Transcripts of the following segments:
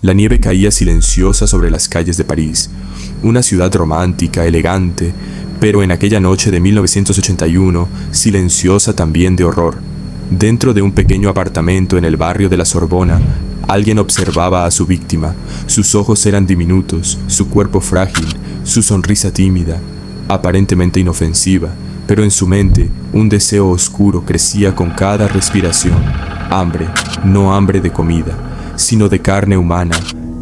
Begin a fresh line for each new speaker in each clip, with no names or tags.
La nieve caía silenciosa sobre las calles de París, una ciudad romántica, elegante, pero en aquella noche de 1981, silenciosa también de horror. Dentro de un pequeño apartamento en el barrio de la Sorbona, alguien observaba a su víctima. Sus ojos eran diminutos, su cuerpo frágil, su sonrisa tímida, aparentemente inofensiva, pero en su mente un deseo oscuro crecía con cada respiración. Hambre, no hambre de comida, sino de carne humana.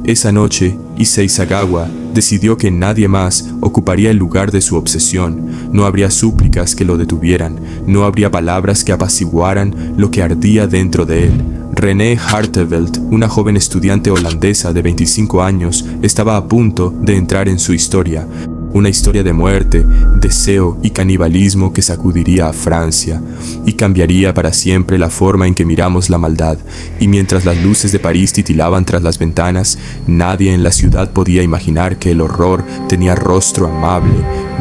Esa noche, Issei Sagawa decidió que nadie más ocuparía el lugar de su obsesión. No habría súplicas que lo detuvieran, no habría palabras que apaciguaran lo que ardía dentro de él. René Hartevelt, una joven estudiante holandesa de 25 años, estaba a punto de entrar en su historia. Una historia de muerte, deseo y canibalismo que sacudiría a Francia y cambiaría para siempre la forma en que miramos la maldad. Y mientras las luces de París titilaban tras las ventanas, nadie en la ciudad podía imaginar que el horror tenía rostro amable,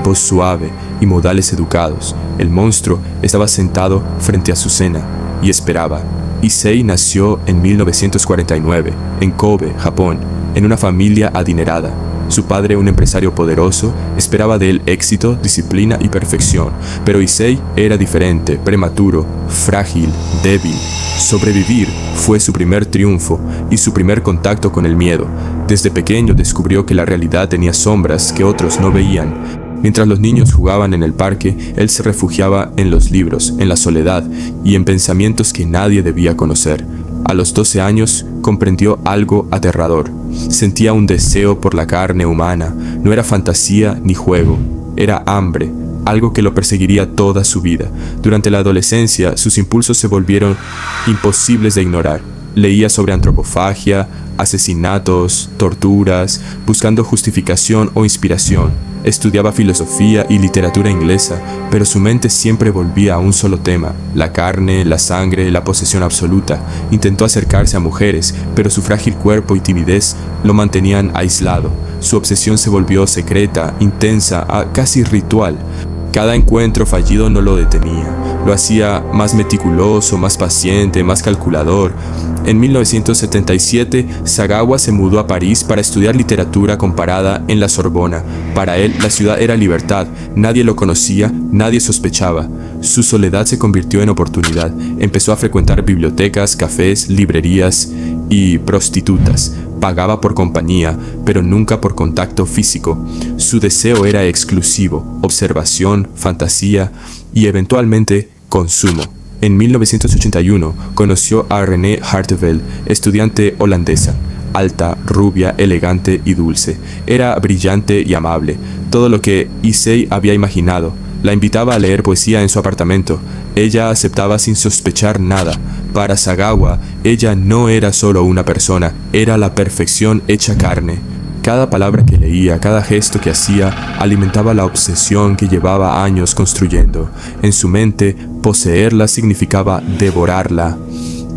voz suave y modales educados. El monstruo estaba sentado frente a su cena y esperaba. Issei nació en 1949, en Kobe, Japón, en una familia adinerada. Su padre, un empresario poderoso, esperaba de él éxito, disciplina y perfección, pero Issei era diferente, prematuro, frágil, débil. Sobrevivir fue su primer triunfo y su primer contacto con el miedo. Desde pequeño descubrió que la realidad tenía sombras que otros no veían. Mientras los niños jugaban en el parque, él se refugiaba en los libros, en la soledad y en pensamientos que nadie debía conocer. A los 12 años comprendió algo aterrador. Sentía un deseo por la carne humana. No era fantasía ni juego, era hambre, algo que lo perseguiría toda su vida. Durante la adolescencia, sus impulsos se volvieron imposibles de ignorar. Leía sobre antropofagia, asesinatos, torturas, buscando justificación o inspiración. Estudiaba filosofía y literatura inglesa, pero su mente siempre volvía a un solo tema: la carne, la sangre, la posesión absoluta. Intentó acercarse a mujeres, pero su frágil cuerpo y timidez lo mantenían aislado. Su obsesión se volvió secreta, intensa, casi ritual. Cada encuentro fallido no lo detenía. Lo hacía más meticuloso, más paciente, más calculador. En 1977, Sagawa se mudó a París para estudiar literatura comparada en la Sorbona. Para él, la ciudad era libertad. Nadie lo conocía, nadie sospechaba. Su soledad se convirtió en oportunidad. Empezó a frecuentar bibliotecas, cafés, librerías y prostitutas. Pagaba por compañía, pero nunca por contacto físico. Su deseo era exclusivo: observación, fantasía y eventualmente consumo. En 1981 conoció a René Hartevelt, estudiante holandesa. Alta, rubia, elegante y dulce. Era brillante y amable, todo lo que Issei había imaginado. La invitaba a leer poesía en su apartamento. Ella aceptaba sin sospechar nada. Para Sagawa, ella no era solo una persona, era la perfección hecha carne. Cada palabra que leía, cada gesto que hacía, alimentaba la obsesión que llevaba años construyendo. En su mente, poseerla significaba devorarla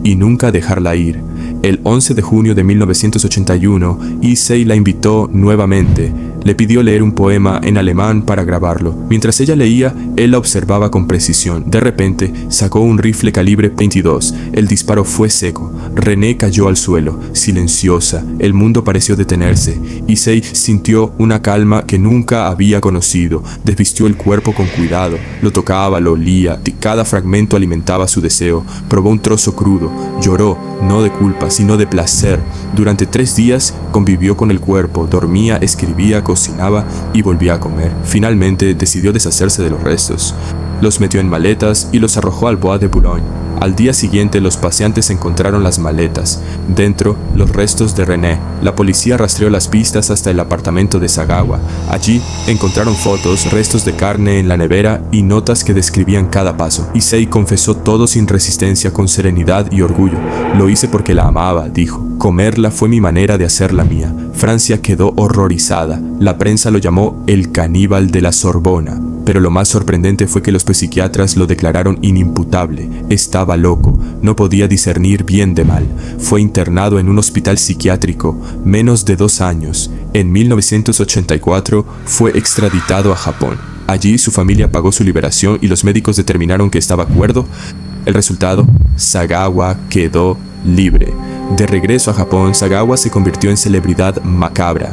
y nunca dejarla ir. El 11 de junio de 1981, Issei la invitó nuevamente. Le pidió leer un poema en alemán para grabarlo. Mientras ella leía, él la observaba con precisión. De repente, sacó un rifle calibre 22. El disparo fue seco. René cayó al suelo, silenciosa. El mundo pareció detenerse. Issei sintió una calma que nunca había conocido. Desvistió el cuerpo con cuidado. Lo tocaba, lo olía. Cada fragmento alimentaba su deseo. Probó un trozo crudo. Lloró, no de culpa, sino de placer. Durante 3 días convivió con el cuerpo. Dormía, escribía, cocinaba y volvía a comer. Finalmente decidió deshacerse de los restos. Los metió en maletas y los arrojó al Bois de Boulogne. Al día siguiente, los paseantes encontraron las maletas. Dentro, los restos de René. La policía rastreó las pistas hasta el apartamento de Sagawa. Allí encontraron fotos, restos de carne en la nevera y notas que describían cada paso. Issei confesó todo sin resistencia, con serenidad y orgullo. Lo hice porque la amaba, dijo. Comerla fue mi manera de hacerla mía. Francia quedó horrorizada. La prensa lo llamó el caníbal de la Sorbona. Pero lo más sorprendente fue que los psiquiatras lo declararon inimputable. Estaba loco, no podía discernir bien de mal. Fue internado en un hospital psiquiátrico menos de 2 años. En 1984 fue extraditado a Japón. Allí su familia pagó su liberación y los médicos determinaron que estaba cuerdo. El resultado: Sagawa quedó libre. De regreso a Japón, Sagawa se convirtió en celebridad macabra.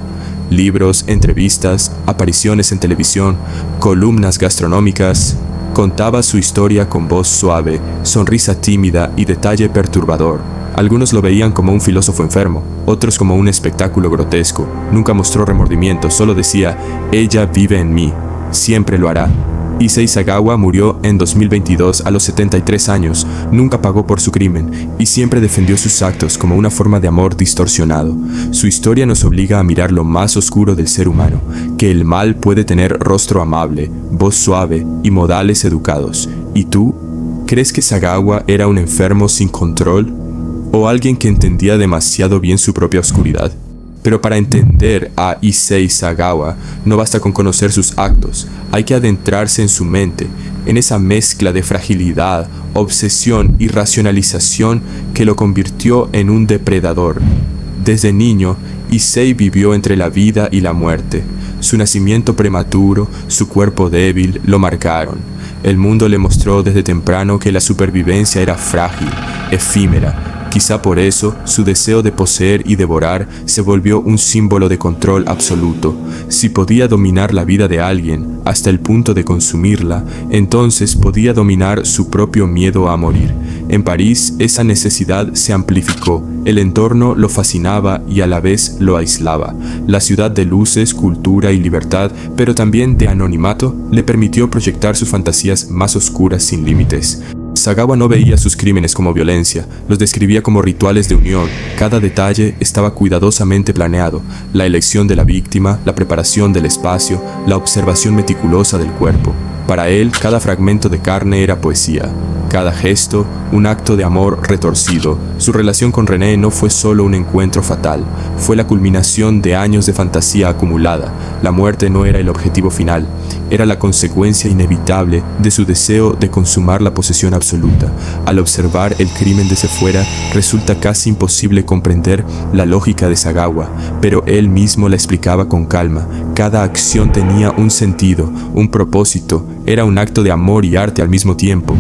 Libros, entrevistas, apariciones en televisión, columnas gastronómicas. Contaba su historia con voz suave, sonrisa tímida y detalle perturbador. Algunos lo veían como un filósofo enfermo, otros como un espectáculo grotesco. Nunca mostró remordimiento, solo decía: "Ella vive en mí, siempre lo hará". Issei Sagawa murió en 2022 a los 73 años. Nunca pagó por su crimen y siempre defendió sus actos como una forma de amor distorsionado. Su historia nos obliga a mirar lo más oscuro del ser humano, que el mal puede tener rostro amable, voz suave y modales educados. ¿Y tú? ¿Crees que Sagawa era un enfermo sin control? ¿O alguien que entendía demasiado bien su propia oscuridad? Pero para entender a Issei Sagawa, no basta con conocer sus actos, hay que adentrarse en su mente, en esa mezcla de fragilidad, obsesión y racionalización que lo convirtió en un depredador. Desde niño, Issei vivió entre la vida y la muerte. Su nacimiento prematuro, su cuerpo débil, lo marcaron. El mundo le mostró desde temprano que la supervivencia era frágil, efímera. Quizá por eso, su deseo de poseer y devorar se volvió un símbolo de control absoluto. Si podía dominar la vida de alguien, hasta el punto de consumirla, entonces podía dominar su propio miedo a morir. En París, esa necesidad se amplificó. El entorno lo fascinaba y a la vez lo aislaba. La ciudad de luces, cultura y libertad, pero también de anonimato, le permitió proyectar sus fantasías más oscuras sin límites. Sagawa no veía sus crímenes como violencia, los describía como rituales de unión. Cada detalle estaba cuidadosamente planeado: la elección de la víctima, la preparación del espacio, la observación meticulosa del cuerpo. Para él, cada fragmento de carne era poesía, cada gesto un acto de amor retorcido. Su relación con René no fue solo un encuentro fatal, fue la culminación de años de fantasía acumulada. La muerte no era el objetivo final, era la consecuencia inevitable de su deseo de consumar la posesión absoluta. Al observar el crimen desde fuera, resulta casi imposible comprender la lógica de Sagawa, pero él mismo la explicaba con calma. Cada acción tenía un sentido, un propósito, era un acto de amor y arte al mismo tiempo.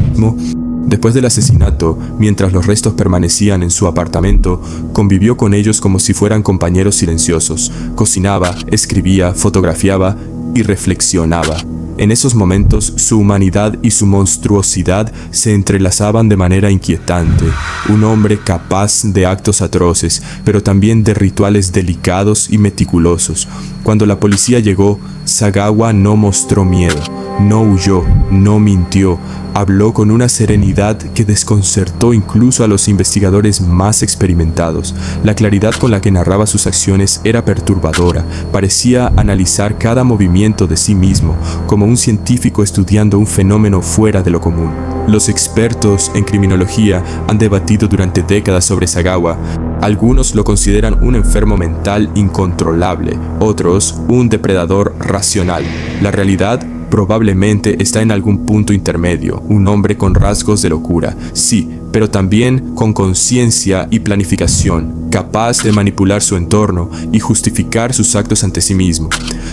Después del asesinato, mientras los restos permanecían en su apartamento, convivió con ellos como si fueran compañeros silenciosos. Cocinaba, escribía, fotografiaba y reflexionaba. En esos momentos, su humanidad y su monstruosidad se entrelazaban de manera inquietante. Un hombre capaz de actos atroces, pero también de rituales delicados y meticulosos. Cuando la policía llegó, Sagawa no mostró miedo, no huyó, no mintió. Habló con una serenidad que desconcertó incluso a los investigadores más experimentados. La claridad con la que narraba sus acciones era perturbadora. Parecía analizar cada movimiento de sí mismo, como un científico estudiando un fenómeno fuera de lo común. Los expertos en criminología han debatido durante décadas sobre Sagawa. Algunos lo consideran un enfermo mental incontrolable, otros un depredador racional. La realidad probablemente está en algún punto intermedio, un hombre con rasgos de locura, sí, pero también con conciencia y planificación, capaz de manipular su entorno y justificar sus actos ante sí mismo.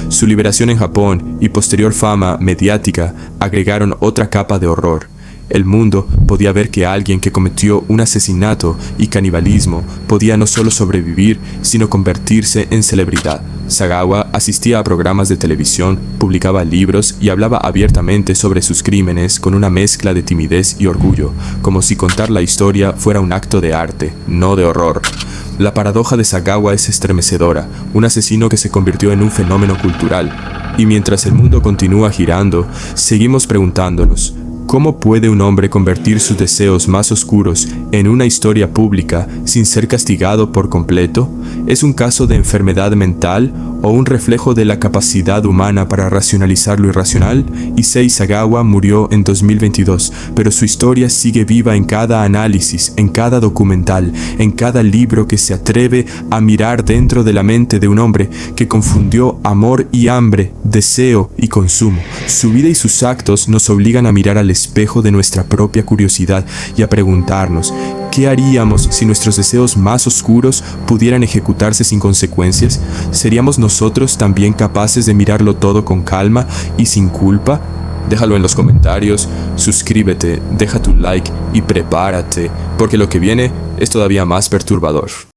Su liberación en Japón y posterior fama mediática agregaron otra capa de horror. El mundo podía ver que alguien que cometió un asesinato y canibalismo podía no solo sobrevivir, sino convertirse en celebridad. Sagawa asistía a programas de televisión, publicaba libros y hablaba abiertamente sobre sus crímenes con una mezcla de timidez y orgullo, como si contar la historia fuera un acto de arte, no de horror. La paradoja de Sagawa es estremecedora, un asesino que se convirtió en un fenómeno cultural. Y mientras el mundo continúa girando, seguimos preguntándonos: ¿cómo puede un hombre convertir sus deseos más oscuros en una historia pública sin ser castigado por completo? ¿Es un caso de enfermedad mental o un reflejo de la capacidad humana para racionalizar lo irracional? Issei Sagawa murió en 2022, pero su historia sigue viva en cada análisis, en cada documental, en cada libro que se atreve a mirar dentro de la mente de un hombre que confundió amor y hambre, deseo y consumo. Su vida y sus actos nos obligan a mirar al espejo de nuestra propia curiosidad y a preguntarnos: ¿qué haríamos si nuestros deseos más oscuros pudieran ejecutarse sin consecuencias? ¿Seríamos nosotros también capaces de mirarlo todo con calma y sin culpa? Déjalo en los comentarios, suscríbete, deja tu like y prepárate, porque lo que viene es todavía más perturbador.